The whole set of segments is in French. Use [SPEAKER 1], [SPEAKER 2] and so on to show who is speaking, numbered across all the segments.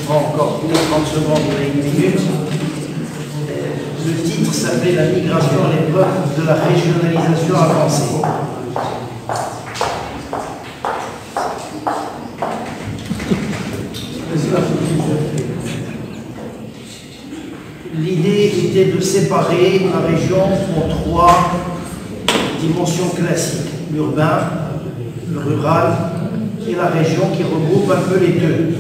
[SPEAKER 1] prend encore tous les 30 secondes ou une minute. Le titre s'appelait « La migration à l'époque de la régionalisation avancée ». L'idée était de séparer la région en trois dimensions classiques, l'urbain, le rural et la région qui regroupe un peu les deux.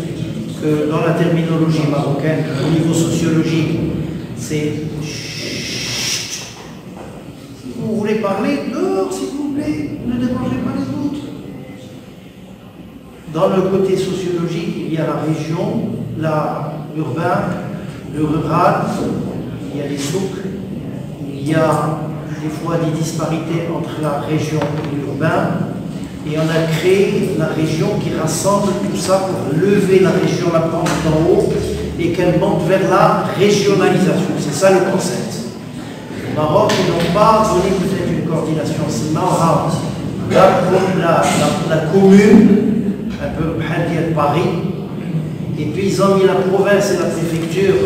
[SPEAKER 1] Que dans la terminologie marocaine, au niveau sociologique, c'est chut. Vous voulez parler dehors, s'il vous plaît, ne dérangez pas les autres. Dans le côté sociologique, il y a la région, l'urbain, le rural, il y a les souks, il y a des fois des disparités entre la région et l'urbain, et on a créé la région qui rassemble tout ça pour lever la région, la prendre d'en haut, et qu'elle monte vers la régionalisation. C'est ça le concept. Au Maroc, ils n'ont pas donné peut-être une coordination. C'est Maroc, la commune, un peu de Paris, et puis ils ont mis la province et la préfecture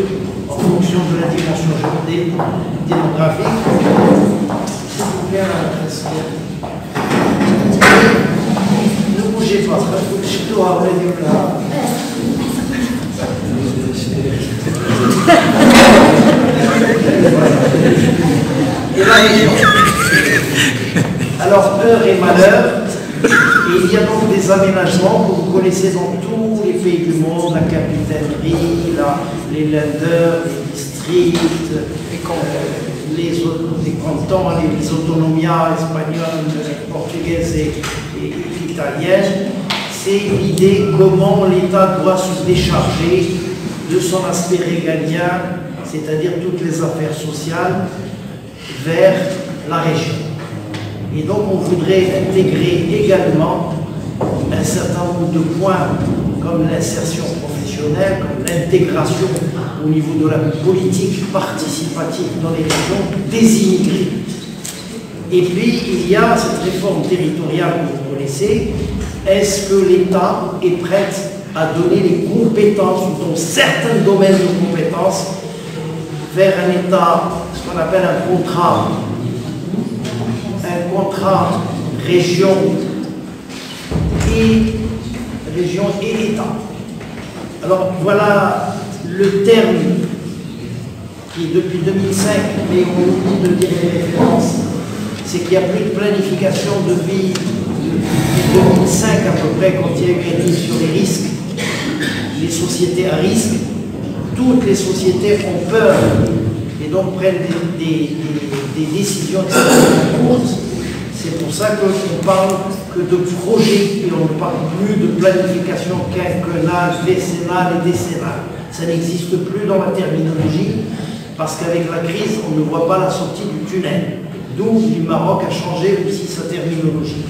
[SPEAKER 1] en fonction de la dimension démographique. S'il vous plaît, ne bougez pas, je dois avoir les là. Et la région. Alors, peur et malheur. Et il y a donc des aménagements que vous connaissez dans tous les pays du monde, la capitainerie, les lenders, les districts, les cantons, les autonomias espagnoles, portugaises et italiennes. C'est l'idée comment l'État doit se décharger de son aspect régalien, c'est-à-dire toutes les affaires sociales, vers la région. Et donc on voudrait intégrer également un certain nombre de points comme l'insertion professionnelle, comme l'intégration au niveau de la politique participative dans les régions des immigrés. Et puis il y a cette réforme territoriale que vous connaissez. Est-ce que l'État est prêt à donner les compétences, dans certains domaines de compétences, vers un État, ce qu'on appelle un contrat région et État. Alors voilà le terme qui depuis 2005, mais on oublie de dire les références, c'est qu'il n'y a plus de planification depuis 2005 à peu près, quand il y a eu un livre sur les risques, les sociétés à risque. Toutes les sociétés ont peur et donc prennent des décisions extrêmement courtes. C'est pour ça qu'on parle que de projet et on ne parle plus de planification quinquennale, décennale et décennale. Ça n'existe plus dans la terminologie parce qu'avec la crise, on ne voit pas la sortie du tunnel. D'où le Maroc a changé aussi sa terminologie.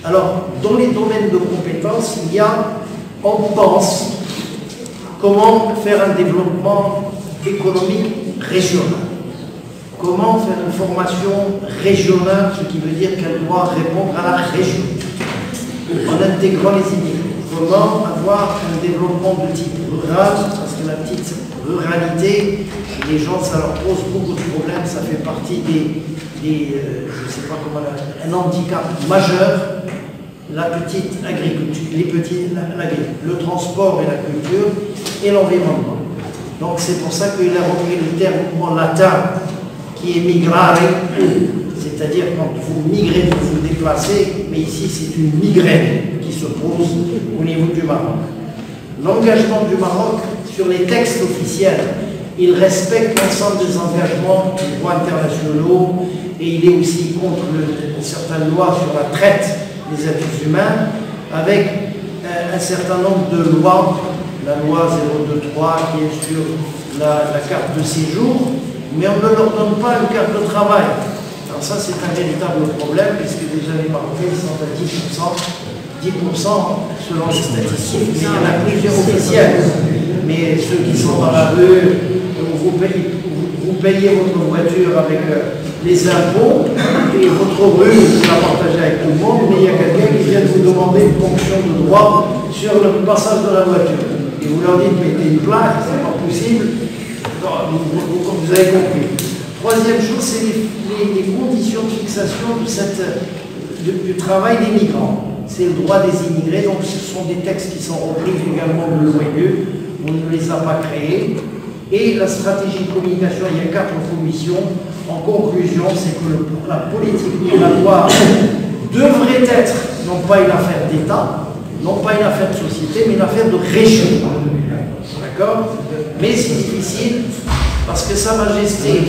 [SPEAKER 1] Alors, dans les domaines de compétences, on pense comment faire un développement économique régional. Comment faire une formation régionale, ce qui veut dire qu'elle doit répondre à la région, en intégrant les immigrés. Comment avoir un développement de type rural, parce que la petite ruralité, les gens, ça leur pose beaucoup de problèmes, ça fait partie je ne sais pas comment, un handicap majeur, la petite agriculture, le transport et la culture et l'environnement. Donc c'est pour ça qu'il a repris le terme en latin qui est migrare, c'est-à-dire quand vous migrez, vous vous déplacez, mais ici c'est une migraine qui se pose au niveau du Maroc. L'engagement du Maroc sur les textes officiels, il respecte l'ensemble des engagements du droit internationaux et il est aussi contre certaines lois sur la traite des êtres humains, avec un certain nombre de lois, la loi 023 qui est sur la carte de séjour, mais on ne leur donne pas une carte de travail. Alors ça c'est un véritable problème puisque déjà les Marocains sont à 10% selon les statistiques, mais il y en a plusieurs officiels. Mais ceux qui sont dans la rue, vous payez votre voiture avec les impôts et votre rue, vous la partagez avec tout le monde, mais il y a quelqu'un qui vient de vous demander une ponction de droit sur le passage de la voiture. et vous leur dites mettez une plaque, c'est pas possible, vous avez compris. Troisième chose, c'est les conditions de fixation du travail des migrants. C'est le droit des immigrés, donc ce sont des textes qui sont repris également de l'ONU, on ne les a pas créés. Et la stratégie de communication, il y a 4 commissions. En conclusion, c'est que la politique migratoire devrait être non pas une affaire d'État, non pas une affaire de société, mais une affaire de région. D'accord? Mais c'est difficile parce que Sa Majesté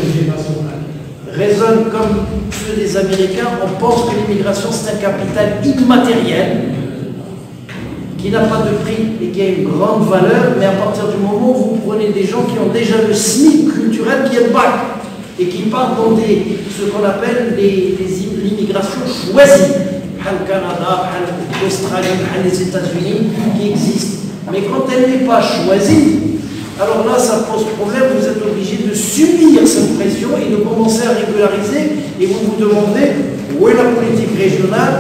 [SPEAKER 1] raisonne comme ceux des Américains. On pense que l'immigration c'est un capital immatériel qui n'a pas de prix et qui a une grande valeur, mais à partir du moment où vous prenez des gens qui ont déjà le SMIC culturel qui est le bac et qui partent dans ce qu'on appelle l'immigration choisie, le Canada, l'Australie, les États-Unis, qui existent. Mais quand elle n'est pas choisie, alors là, ça pose problème, vous êtes obligé de subir cette pression et de commencer à régulariser, et vous vous demandez où est la politique régionale,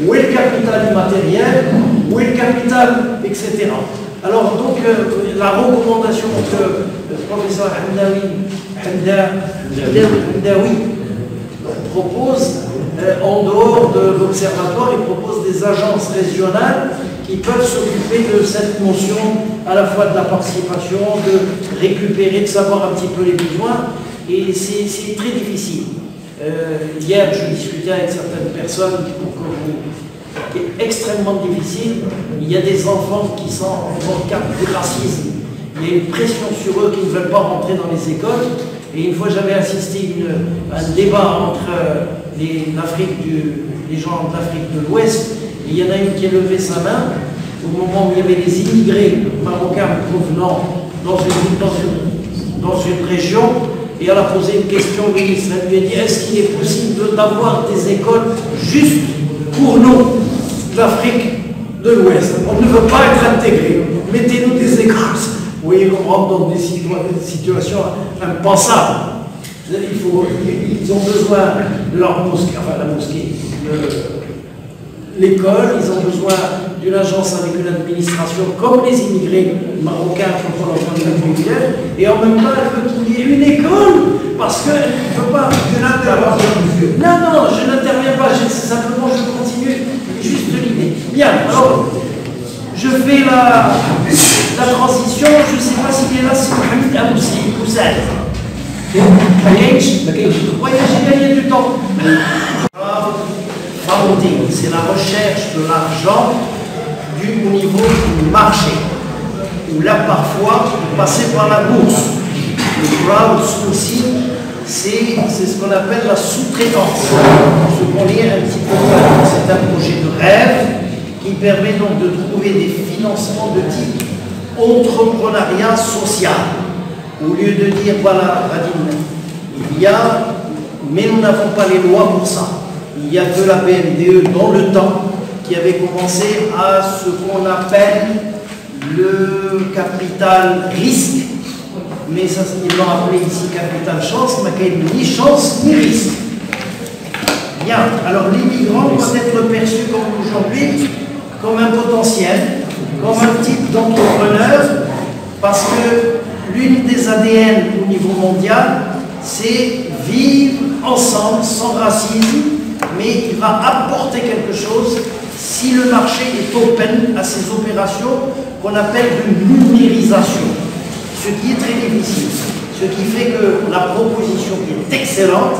[SPEAKER 1] où est le capital immatériel, où est le capital, etc. Alors donc, la recommandation que le professeur Hamdaoui propose, en dehors de l'observatoire, il propose des agences régionales qui peuvent s'occuper de cette notion à la fois de la participation, de récupérer, de savoir un petit peu les besoins, et c'est très difficile. Hier, je discutais avec certaines personnes qui est extrêmement difficile. Il y a des enfants qui sont en cas de racisme. Il y a une pression sur eux qui ne veulent pas rentrer dans les écoles. Et une fois, j'avais assisté à un débat entre les gens d'Afrique de l'Ouest. Il y en a une qui a levé sa main au moment où il y avait des immigrés marocains provenant dans une région, et elle a posé une question au ministre. Elle lui a dit: est-ce qu'il est possible d'avoir des écoles juste pour nous, d'Afrique de l'Ouest? On ne veut pas être intégrés. Mettez-nous des écoles. Vous voyez qu'on rentre dans des situations impensables. Ils ont besoin de leur mosquée, enfin la mosquée, l'école, ils ont besoin d'une agence avec une administration comme les immigrés marocains qui ont besoin de privilège, et en même temps elle veut qu'il y ait une école parce qu'elle ne peut pas. Non, je n'interviens pas, simplement je continue juste l'idée. Bien, alors je fais la transition, je ne sais pas s'il est là, c'est Mohamed Aboussi, Oussad. Voyez, j'ai gagné du temps. C'est la recherche de l'argent au niveau du marché, où là parfois vous passez par la bourse. Le crowdsourcing, c'est ce qu'on appelle la sous-traitance. Ce qu'on lit un petit peu plus, c'est un projet de rêve qui permet donc de trouver des financements de type entrepreneuriat social. Au lieu de dire voilà, Radim, il y a, mais nous n'avons pas les lois pour ça. Il y a que la BNDE dans le temps qui avait commencé à ce qu'on appelle le capital risque, mais ça, ils l'ont appelé ici capital chance, mais qu'il n'y a ni chance ni risque. Bien, alors l'immigrant doit être perçu comme aujourd'hui comme un potentiel, comme un type d'entrepreneur, parce que l'une des ADN au niveau mondial, c'est vivre ensemble sans racisme, mais il va apporter quelque chose si le marché est open à ces opérations qu'on appelle de numérisation, ce qui est très difficile, ce qui fait que la proposition est excellente.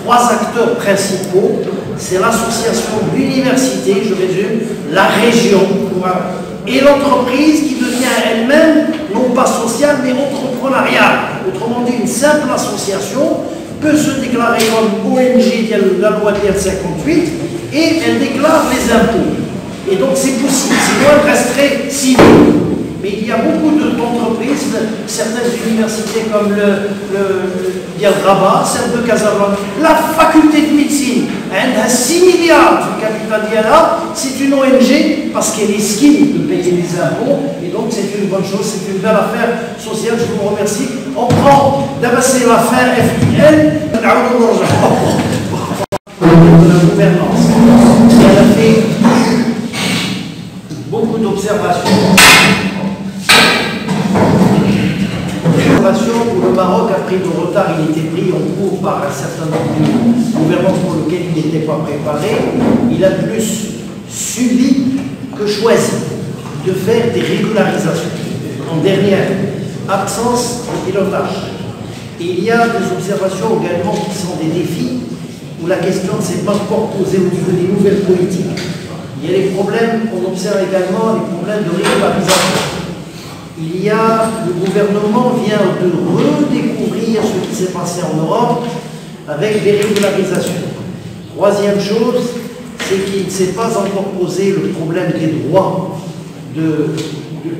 [SPEAKER 1] 3 acteurs principaux, c'est l'association, l'université, je résume, la région, et l'entreprise qui devient elle-même, non pas sociale, mais entrepreneuriale. Autrement dit, une simple association peut se déclarer comme ONG via la loi de 58 et elle déclare les impôts. Et donc c'est possible, sinon elle resterait civile. Mais il y a beaucoup d'entreprises, certaines universités comme le Rabat, celle de Casablanca, la faculté de médecine, elle a 6 milliards du capital d'IALA, c'est une ONG parce qu'elle est skine de payer les impôts, et donc c'est une bonne chose, c'est une belle affaire sociale, je vous remercie. On prend d'abord c'est l'affaire FIL, de la gouvernance. Et elle a fait beaucoup d'observations. observation où le Maroc a pris le retard, il était pris en cours par un certain nombre de gouvernements pour lesquels il n'était pas préparé. Il a plus subi que choisi de faire des régularisations. En dernière, absence de pilotage. Et il y a des observations également qui sont des défis où la question ne s'est pas encore posée au niveau des nouvelles politiques. Il y a les problèmes, on observe également les problèmes de régularisation. Il y a, le gouvernement vient de redécouvrir ce qui s'est passé en Europe avec les régularisations. Troisième chose, c'est qu'il ne s'est pas encore posé le problème des droits de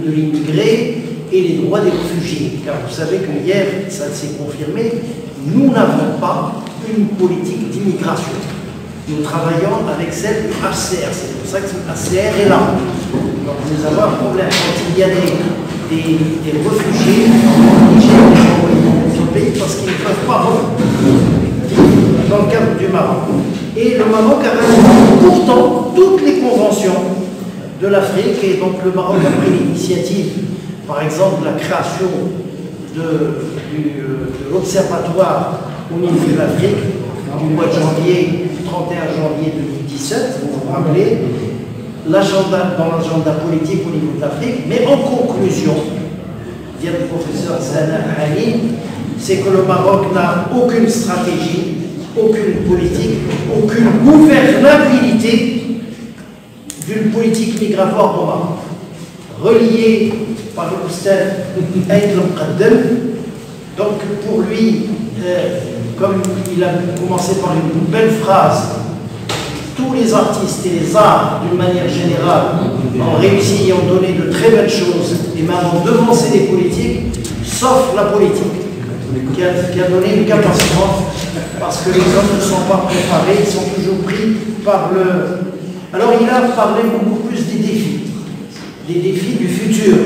[SPEAKER 1] l'immigré et les droits des réfugiés. Car vous savez que hier, ça s'est confirmé, nous n'avons pas une politique d'immigration. Nous travaillons avec celle du HCR. C'est pour ça que le HCR est là. Donc nous avons un problème. Quand il y a des réfugiés, on est obligé de les envoyer dans notre pays parce qu'ils ne peuvent pas revenir dans le cadre du Maroc. Et le Maroc a ratifié pourtant toutes les conventions de l'Afrique, et donc le Maroc a pris l'initiative, par exemple, la création de l'Observatoire au niveau de l'Afrique du mois de janvier, 31 janvier 2017, vous vous rappelez, dans l'agenda politique au niveau de l'Afrique, mais en conclusion, dit le professeur Sana Ali, c'est que le Maroc n'a aucune stratégie, aucune politique, aucune gouvernabilité d'une politique migratoire au Maroc. Relié par le Oustad Aïd al-Qaddam. Donc pour lui, comme il a commencé par une belle phrase, tous les artistes et les arts, d'une manière générale, ont réussi et ont donné de très belles choses, et même ont devancé les politiques, sauf la politique, qui a donné une catastrophe, parce que les hommes ne sont pas préparés, ils sont toujours pris par le... Alors il a parlé beaucoup plus des défis du futur.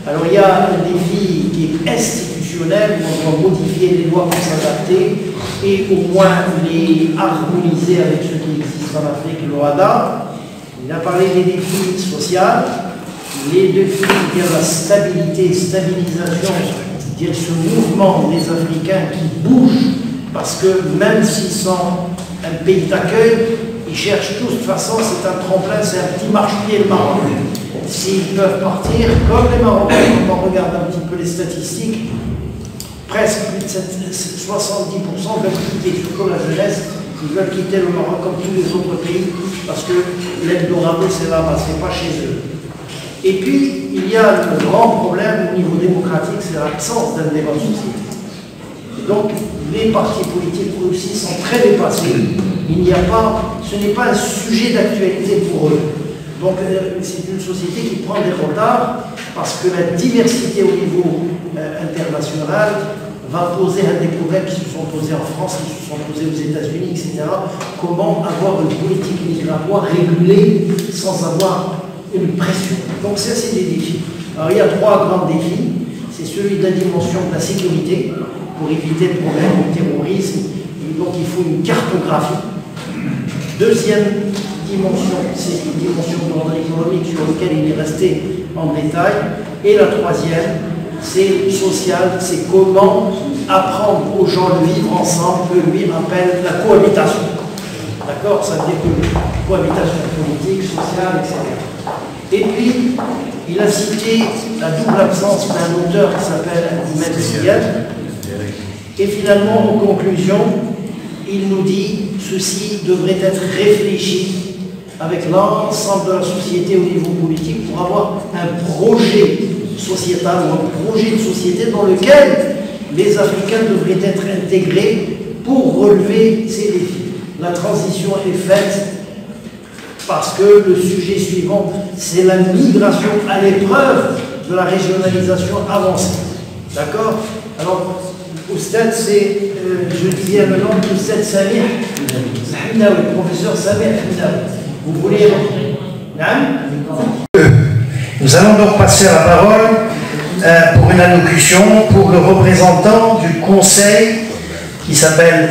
[SPEAKER 1] Alors il y a un défi qui est institutionnel, où on doit modifier les lois pour s'adapter et au moins les harmoniser avec ce qui existe en Afrique, l'OHADA. Il a parlé des défis sociaux, les défis de la stabilisation, dire ce mouvement des Africains qui bougent, parce que même s'ils sont un pays d'accueil, ils cherchent tous, de toute façon, c'est un tremplin, c'est un petit marche-pied le Maroc. S'ils peuvent partir, comme les Marocains, quand on regarde un petit peu les statistiques, presque plus de 70% veulent quitter, surtout la jeunesse, ils veulent quitter le Maroc comme tous les autres pays, parce que l'Eldorado, c'est là-bas, c'est pas chez eux. Et puis, il y a le grand problème au niveau démocratique, c'est l'absence d'un débat social. Donc, les partis politiques aussi sont très dépassés. Il n'y a pas, ce n'est pas un sujet d'actualité pour eux. Donc, c'est une société qui prend des retards parce que la diversité au niveau international va poser un des problèmes qui se sont posés en France, qui se sont posés aux États-Unis, etc. Comment avoir une politique migratoire régulée sans avoir une pression. Donc, ça, c'est des défis. Alors, il y a trois grands défis. C'est celui de la dimension de la sécurité, pour éviter le problème du terrorisme. Et donc il faut une cartographie. Deuxième dimension, c'est une dimension d'ordre économique sur laquelle il est resté en détail. Et la troisième, c'est social, c'est comment apprendre aux gens de vivre ensemble, que lui appelle la cohabitation. D'accord? Ça veut dire que cohabitation politique, sociale, etc. Et puis, il a cité la double absence d'un auteur qui s'appelle Ahmed Ziyad. Et finalement, en conclusion, il nous dit ceci devrait être réfléchi avec l'ensemble de la société au niveau politique pour avoir un projet sociétal ou un projet de société dans lequel les Africains devraient être intégrés pour relever ces défis. La transition est faite parce que le sujet suivant, c'est la migration à l'épreuve de la régionalisation avancée. D'accord? Alors, Oustad, c'est, je disais le nom d'Oustad Samir Hamdaoui, le professeur Samir Hamdaoui. Vous voulez...
[SPEAKER 2] Nous allons donc passer la parole pour une allocution pour le représentant du conseil qui s'appelle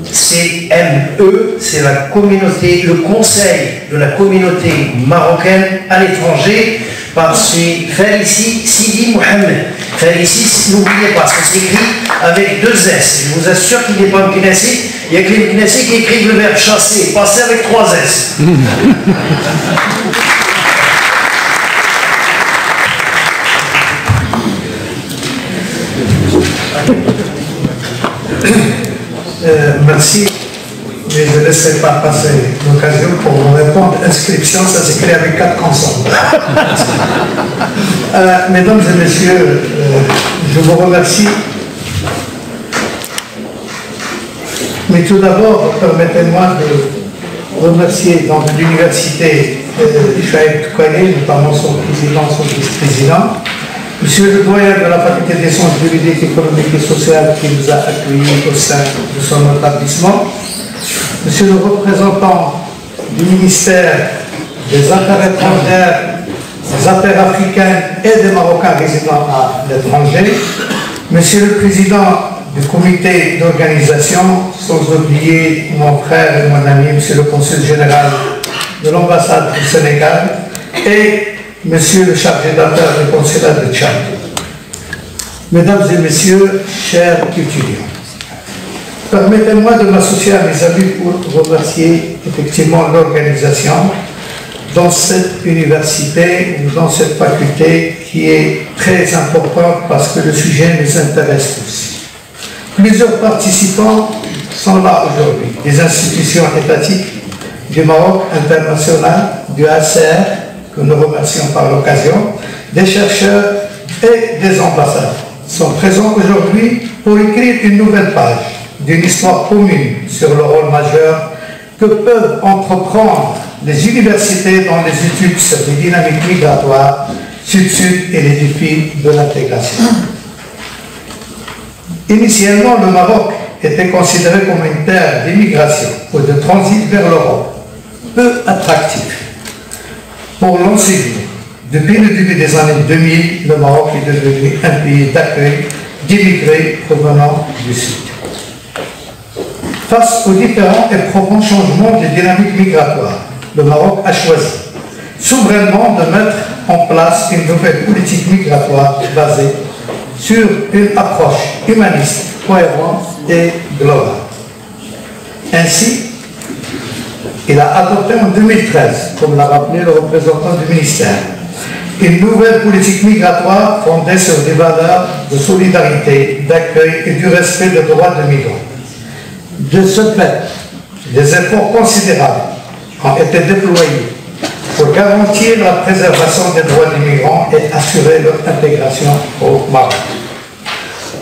[SPEAKER 2] CME, c'est la communauté, le conseil de la communauté marocaine à l'étranger. par Félicie Sidi Mohamed. Félicie, n'oubliez pas, ça s'écrit avec 2 S. Je vous assure qu'il n'est pas un Knessi. Il y a que les Knessi qui écrivent le verbe chasser, passer avec 3 S.
[SPEAKER 3] Merci, mais je ne laisserai pas passer l'occasion pour vous répondre. Inscription, ça s'écrit avec 4 consonnes. Mesdames et messieurs, je vous remercie. Mais tout d'abord, permettez-moi de remercier l'université Shaïk Kouané, notamment son président, son vice-président, Monsieur le doyen de la faculté des sciences juridiques, économiques et sociales qui nous a accueillis au sein de son établissement, Monsieur le représentant du ministère des Affaires étrangères, des Affaires africaines et des Marocains résidant à l'étranger, Monsieur le président du comité d'organisation, sans oublier mon frère et mon ami, Monsieur le consul général de l'ambassade du Sénégal, et Monsieur le chargé d'affaires du consulat de Tchad. Mesdames et messieurs, chers étudiants, permettez-moi de m'associer à mes amis pour remercier effectivement l'organisation dans cette université ou dans cette faculté qui est très importante parce que le sujet nous intéresse tous. Plusieurs participants sont là aujourd'hui, des institutions étatiques du Maroc international, du HCR, que nous remercions par l'occasion, des chercheurs et des ambassadeurs sont présents aujourd'hui pour écrire une nouvelle page d'une histoire commune sur le rôle majeur que peuvent entreprendre les universités dans les études sur les dynamiques migratoires, Sud-Sud et les défis de l'intégration. Initialement, le Maroc était considéré comme une terre d'immigration ou de transit vers l'Europe, peu attractif pour l'enseignement. Depuis le début des années 2000, le Maroc est devenu un pays d'accueil d'immigrés provenant du Sud. Face aux différents et profonds changements des dynamiques migratoires, le Maroc a choisi souverainement de mettre en place une nouvelle politique migratoire basée sur une approche humaniste, cohérente et globale. Ainsi, il a adopté en 2013, comme l'a rappelé le représentant du ministère, une nouvelle politique migratoire fondée sur des valeurs de solidarité, d'accueil et du respect des droits des migrants. De ce fait, des efforts considérables ont été déployés pour garantir la préservation des droits des migrants et assurer leur intégration au Maroc.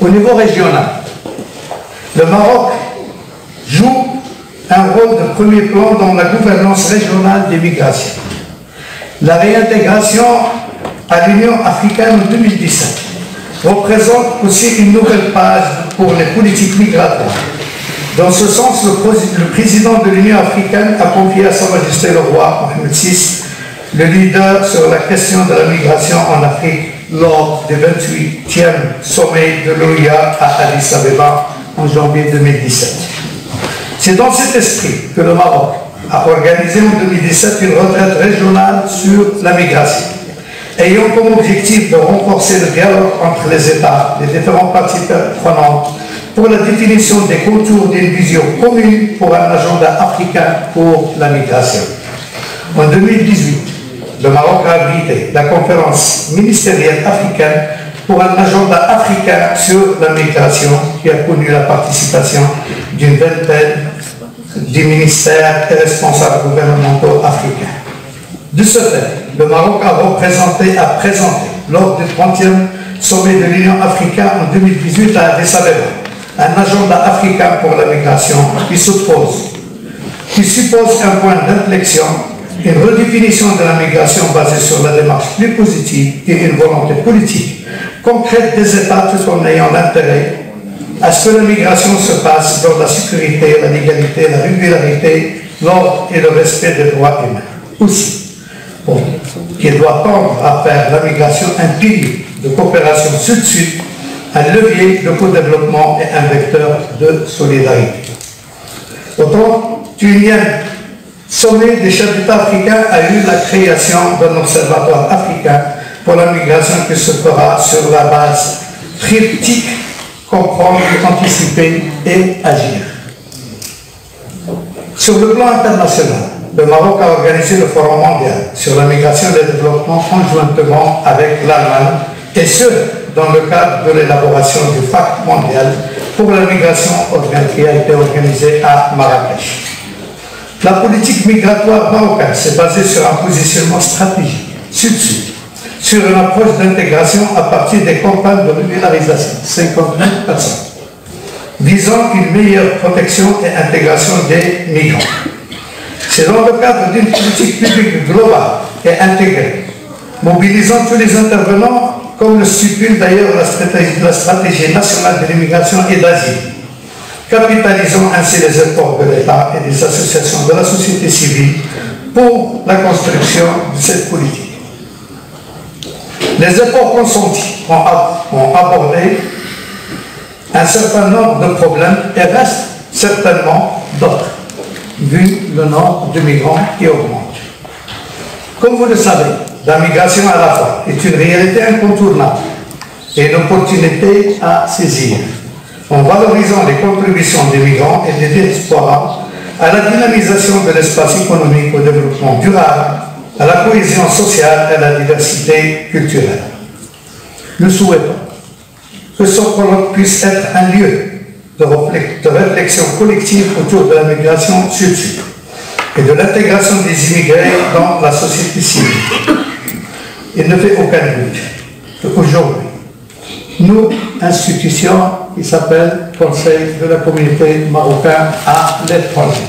[SPEAKER 3] Au niveau régional, le Maroc joue un rôle de premier plan dans la gouvernance régionale des migrations. La réintégration à l'Union africaine en 2017 représente aussi une nouvelle page pour les politiques migratoires. Dans ce sens, le président de l'Union africaine a confié à Sa Majesté le roi Mohamed VI le leader sur la question de la migration en Afrique lors du 28e sommet de l'OIA à Addis Abeba en janvier 2017. C'est dans cet esprit que le Maroc a organisé en 2017 une retraite régionale sur la migration, ayant comme objectif de renforcer le dialogue entre les États, les différentes parties prenantes, pour la définition des contours d'une vision commune pour un agenda africain pour la migration. En 2018, le Maroc a abrité la conférence ministérielle africaine pour un agenda africain sur la migration qui a connu la participation d'une vingtaine des ministères et responsables gouvernementaux africains. De ce fait, le Maroc a présenté lors du 30e sommet de l'Union africaine en 2018 à Addis Abeba un agenda africain pour la migration qui suppose un point d'inflexion, une redéfinition de la migration basée sur la démarche plus positive et une volonté politique concrète des États tout en ayant l'intérêt à ce que la migration se passe dans la sécurité, la légalité, la régularité, l'ordre et le respect des droits humains. Aussi, qui doit tendre à faire la migration un pilier de coopération sud-sud, un levier de co-développement et un vecteur de solidarité. Au 31e sommet des chefs d'État africains a eu la création d'un observatoire africain pour la migration qui se fera sur la base triptyque comprendre, anticiper et agir. Sur le plan international, le Maroc a organisé le Forum mondial sur la migration et le développement conjointement avec l'Allemagne, et ce, dans le cadre de l'élaboration du pacte mondial pour la migration qui a été organisé à Marrakech. La politique migratoire marocaine s'est basée sur un positionnement stratégique, sud-sud, sur une approche d'intégration à partir des campagnes de régularisation, 59 personnes, visant une meilleure protection et intégration des migrants. C'est dans le cadre d'une politique publique globale et intégrée, mobilisant tous les intervenants, comme le stipule d'ailleurs la stratégie nationale de l'immigration et d'asile, capitalisant ainsi les efforts de l'État et des associations de la société civile pour la construction de cette politique. Les efforts consentis ont abordé un certain nombre de problèmes et restent certainement d'autres, vu le nombre de migrants qui augmente. Comme vous le savez, la migration à la fois est une réalité incontournable et une opportunité à saisir, en valorisant les contributions des migrants et des diasporas à la dynamisation de l'espace économique, au développement durable, à la cohésion sociale et à la diversité culturelle. Nous souhaitons que ce colloque puisse être un lieu de réflexion collective autour de la migration sud-sud et de l'intégration des immigrés dans la société civile. Il ne fait aucun doute qu'aujourd'hui, nous, institution qui s'appelle Conseil de la communauté marocaine à l'étranger,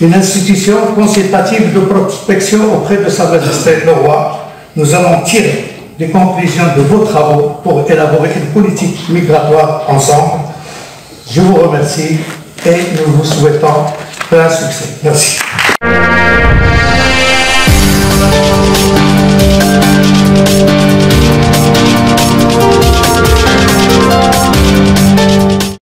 [SPEAKER 3] une institution consultative de prospection auprès de Sa Majesté le Roi, nous allons tirer des conclusions de vos travaux pour élaborer une politique migratoire ensemble. Je vous remercie et nous vous souhaitons plein succès. Merci.